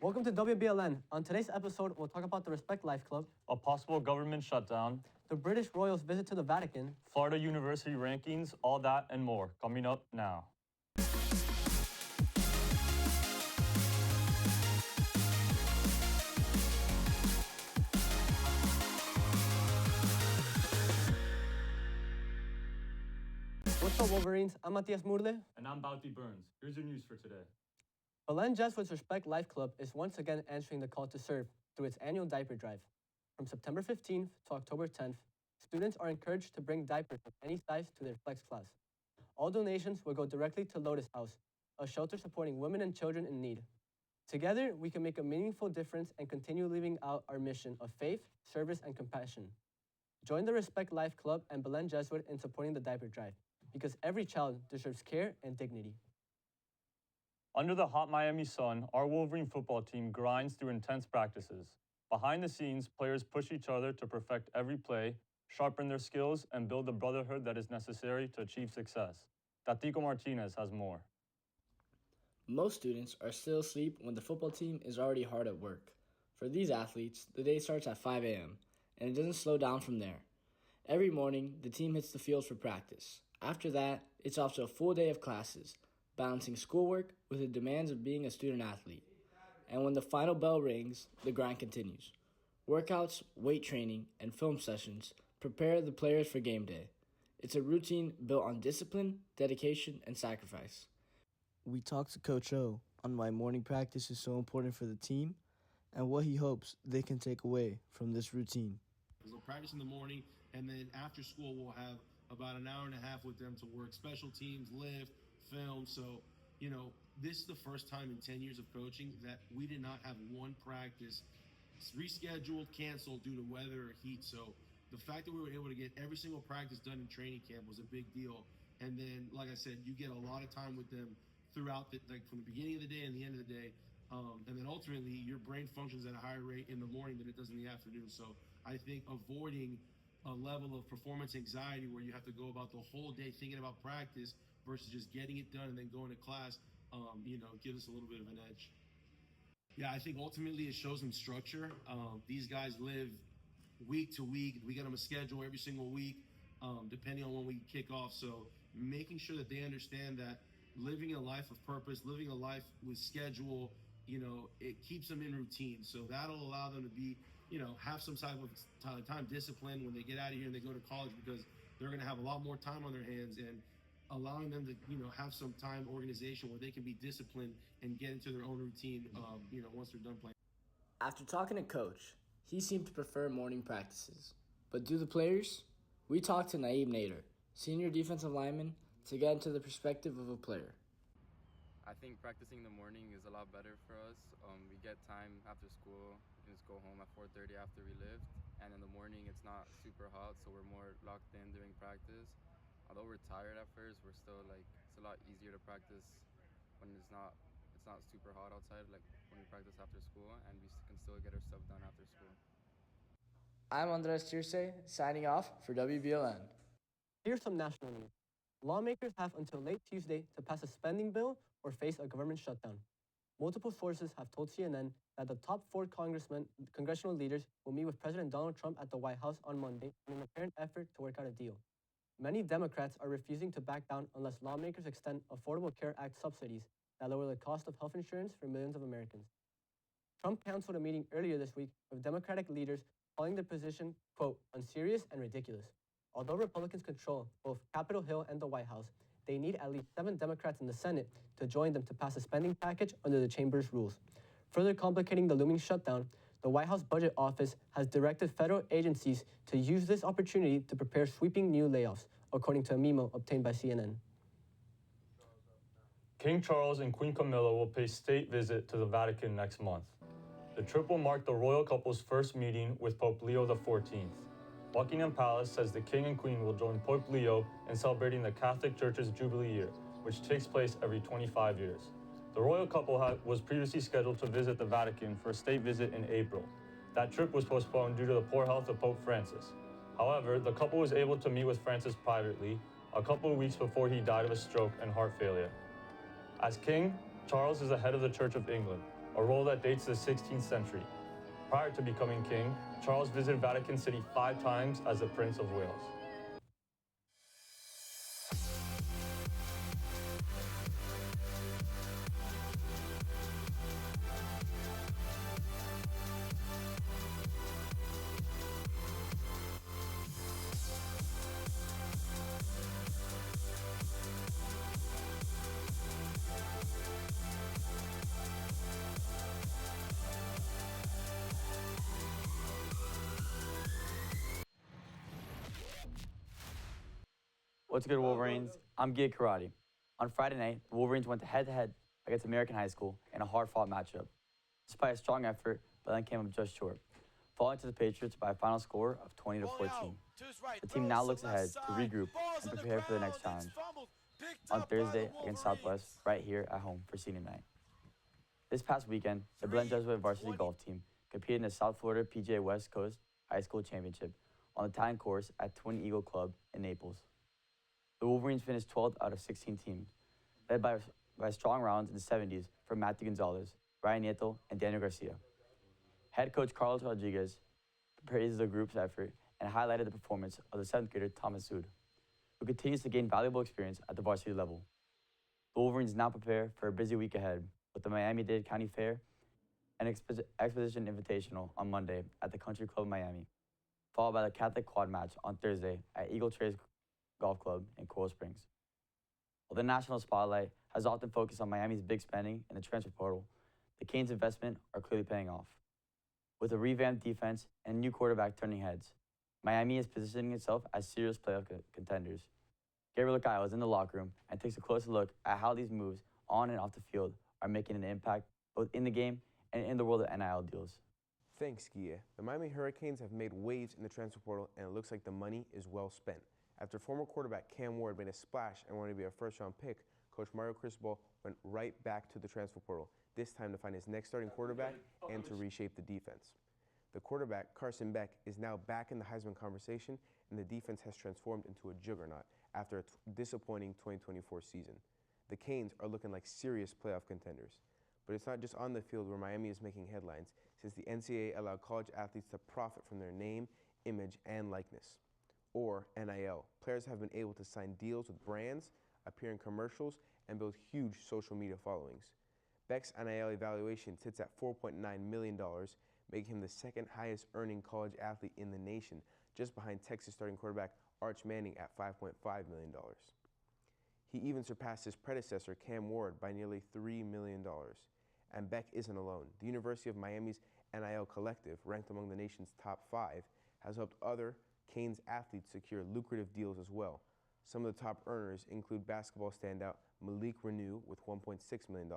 Welcome to WBLN. On today's episode, we'll talk about the Respect Life Club, a possible government shutdown, the British royals' visit to the Vatican, Florida University rankings, all that and more coming up now. What's up, Wolverines? I'm Matias Murde. And I'm Bauti Burns. Here's your news for today. Belen Jesuit's Respect Life Club is once again answering the call to serve through its annual diaper drive. From September 15th to October 10th, students are encouraged to bring diapers of any size to their flex class. All donations will go directly to Lotus House, a shelter supporting women and children in need. Together, we can make a meaningful difference and continue living out our mission of faith, service, and compassion. Join the Respect Life Club and Belen Jesuit in supporting the diaper drive, because every child deserves care and dignity. Under the hot Miami sun, our Wolverine football team grinds through intense practices. Behind the scenes, players push each other to perfect every play, sharpen their skills, and build the brotherhood that is necessary to achieve success. Tatico Martinez has more. Most students are still asleep when the football team is already hard at work. For these athletes, the day starts at 5 a.m., and it doesn't slow down from there. Every morning, the team hits the fields for practice. After that, it's off to a full day of classes, balancing schoolwork with the demands of being a student athlete. And when the final bell rings, the grind continues. Workouts, weight training, and film sessions prepare the players for game day. It's a routine built on discipline, dedication, and sacrifice. We talked to Coach O on why morning practice is so important for the team and what he hopes they can take away from this routine. We'll practice in the morning, and then after school we'll have about an hour and a half with them to work special teams, lift, film. So, this is the first time in 10 years of coaching that we did not have one practice rescheduled, canceled due to weather or heat. So the fact that we were able to get every single practice done in training camp was a big deal. And then, like I said, you get a lot of time with them throughout from the beginning of the day and the end of the day. And then ultimately your brain functions at a higher rate in the morning than it does in the afternoon. So I think avoiding a level of performance anxiety where you have to go about the whole day thinking about practice versus just getting it done and then going to class, gives us a little bit of an edge. Yeah, I think ultimately it shows them structure. These guys live week to week. We get them a schedule every single week, depending on when we kick off. So making sure that they understand that living a life of purpose, living a life with schedule, it keeps them in routine. So that'll allow them to be, have some type of time discipline when they get out of here and they go to college, because they're going to have a lot more time on their hands, and allowing them to, have some time organization where they can be disciplined and get into their own routine, once they're done playing. After talking to Coach, he seemed to prefer morning practices. But do the players? We talked to Naeem Nader, senior defensive lineman, to get into the perspective of a player. I think practicing in the morning is a lot better for us. We get time after school. We can just go home at 4:30 after we lift. And in the morning, it's not super hot, so we're more locked in during practice. Although we're tired at first, we're still it's a lot easier to practice when it's not super hot outside, like when we practice after school, and we can still get our stuff done after school. I'm Andres Tirce, signing off for WBLN. Here's some national news. Lawmakers have until late Tuesday to pass a spending bill or face a government shutdown. Multiple sources have told CNN that the top 4 congressional leaders will meet with President Donald Trump at the White House on Monday in an apparent effort to work out a deal. Many Democrats are refusing to back down unless lawmakers extend Affordable Care Act subsidies that lower the cost of health insurance for millions of Americans. Trump canceled a meeting earlier this week with Democratic leaders, calling their position, quote, unserious and ridiculous. Although Republicans control both Capitol Hill and the White House, they need at least 7 Democrats in the Senate to join them to pass a spending package under the chamber's rules. Further complicating the looming shutdown, the White House Budget Office has directed federal agencies to use this opportunity to prepare sweeping new layoffs, according to a memo obtained by CNN. King Charles and Queen Camilla will pay state visit to the Vatican next month. The trip will mark the royal couple's first meeting with Pope Leo XIV. Buckingham Palace says the King and Queen will join Pope Leo in celebrating the Catholic Church's Jubilee year, which takes place every 25 years. The royal couple was previously scheduled to visit the Vatican for a state visit in April. That trip was postponed due to the poor health of Pope Francis. However, the couple was able to meet with Francis privately a couple of weeks before he died of a stroke and heart failure. As king, Charles is the head of the Church of England, a role that dates to the 16th century. Prior to becoming king, Charles visited Vatican City 5 times as the Prince of Wales. What's good, Wolverines? I'm Gia Karate. On Friday night, the Wolverines went head-to-head against American High School in a hard-fought matchup. Despite a strong effort, Belen came up just short, falling to the Patriots by a final score of 20-14. The team now looks ahead to regroup and prepare for the next challenge on Thursday against Southwest, right here at home for senior night. This past weekend, the Belen Jesuit varsity golf team competed in the South Florida PGA West Coast High School Championship on the Italian course at Twin Eagle Club in Naples. The Wolverines finished 12th out of 16 teams, led by strong rounds in the 70s from Matthew Gonzalez, Ryan Nieto, and Daniel Garcia. Head coach Carlos Rodriguez praised the group's effort and highlighted the performance of the 7th grader Thomas Sood, who continues to gain valuable experience at the varsity level. The Wolverines now prepare for a busy week ahead with the Miami-Dade County Fair and Exposition Invitational on Monday at the Country Club Miami, followed by the Catholic Quad match on Thursday at Eagle Trace Golf Club in Coral Springs. While the national spotlight has often focused on Miami's big spending in the transfer portal, the Canes' investment are clearly paying off. With a revamped defense and a new quarterback turning heads, Miami is positioning itself as serious playoff contenders. Gabriel Lacayo is in the locker room and takes a closer look at how these moves on and off the field are making an impact both in the game and in the world of NIL deals. Thanks, Gia. The Miami Hurricanes have made waves in the transfer portal, and it looks like the money is well spent. After former quarterback Cam Ward made a splash and wanted to be a first-round pick, Coach Mario Cristobal went right back to the transfer portal, this time to find his next starting quarterback and to reshape the defense. The quarterback, Carson Beck, is now back in the Heisman conversation, and the defense has transformed into a juggernaut after a disappointing 2024 season. The Canes are looking like serious playoff contenders. But it's not just on the field where Miami is making headlines, since the NCAA allowed college athletes to profit from their name, image, and likeness. Or NIL. Players have been able to sign deals with brands, appear in commercials, and build huge social media followings. Beck's NIL evaluation sits at $4.9 million, making him the second highest earning college athlete in the nation, just behind Texas starting quarterback Arch Manning at $5.5 million. He even surpassed his predecessor, Cam Ward, by nearly $3 million. And Beck isn't alone. The University of Miami's NIL collective, ranked among the nation's top 5, has helped other Canes athletes secure lucrative deals as well. Some of the top earners include basketball standout Malik Renew with $1.6 million,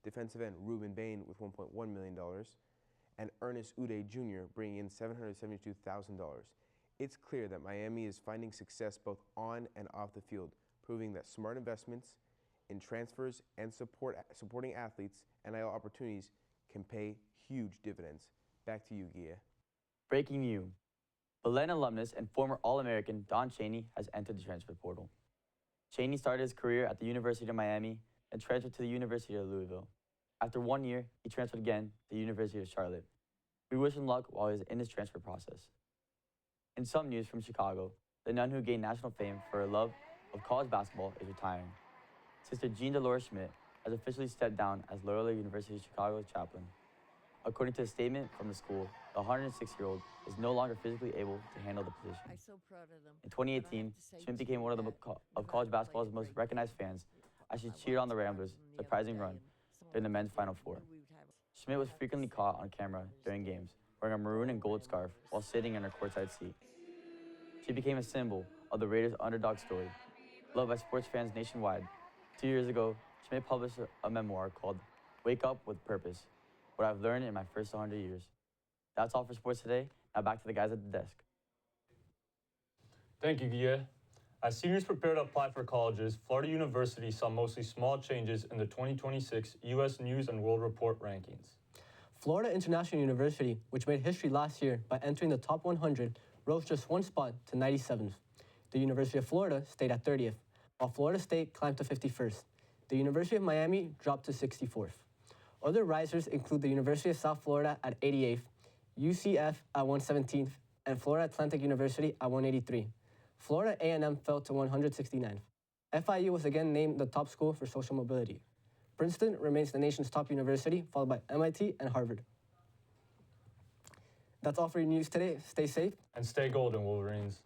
defensive end Ruben Bain with $1.1 million, and Ernest Uday Jr. bringing in $772,000. It's clear that Miami is finding success both on and off the field, proving that smart investments in transfers and supporting athletes and NIL opportunities can pay huge dividends. Back to you, Gia. Breaking news. Belen alumnus and former All-American Don Chaney has entered the transfer portal. Chaney started his career at the University of Miami and transferred to the University of Louisville. After 1 year, he transferred again to the University of Charlotte. We wish him luck while he is in his transfer process. In some news from Chicago, the nun who gained national fame for her love of college basketball is retiring. Sister Jean Dolores Schmidt has officially stepped down as Loyola University Chicago chaplain. According to a statement from the school, the 106-year-old is no longer physically able to handle the position. I'm so proud of them. In 2018, Schmidt became one of college basketball's most recognized fans as she cheered on the Ramblers' surprising run during the men's Final Four. Schmidt was frequently caught on camera during games, wearing a maroon and gold scarf while sitting in her courtside seat. She became a symbol of the Raiders' underdog story, loved by sports fans nationwide. 2 years ago, Schmidt published a memoir called Wake Up with Purpose, What I've Learned in My First 100 Years. That's all for sports today. Now back to the guys at the desk. Thank you, Gia. As seniors prepare to apply for colleges, Florida University saw mostly small changes in the 2026 U.S. News and World Report rankings. Florida International University, which made history last year by entering the top 100, rose just 1 spot to 97th. The University of Florida stayed at 30th, while Florida State climbed to 51st. The University of Miami dropped to 64th. Other risers include the University of South Florida at 88th, UCF at 117th, and Florida Atlantic University at 183. Florida A&M fell to 169th. FIU was again named the top school for social mobility. Princeton remains the nation's top university, followed by MIT and Harvard. That's all for your news today. Stay safe. And stay golden, Wolverines.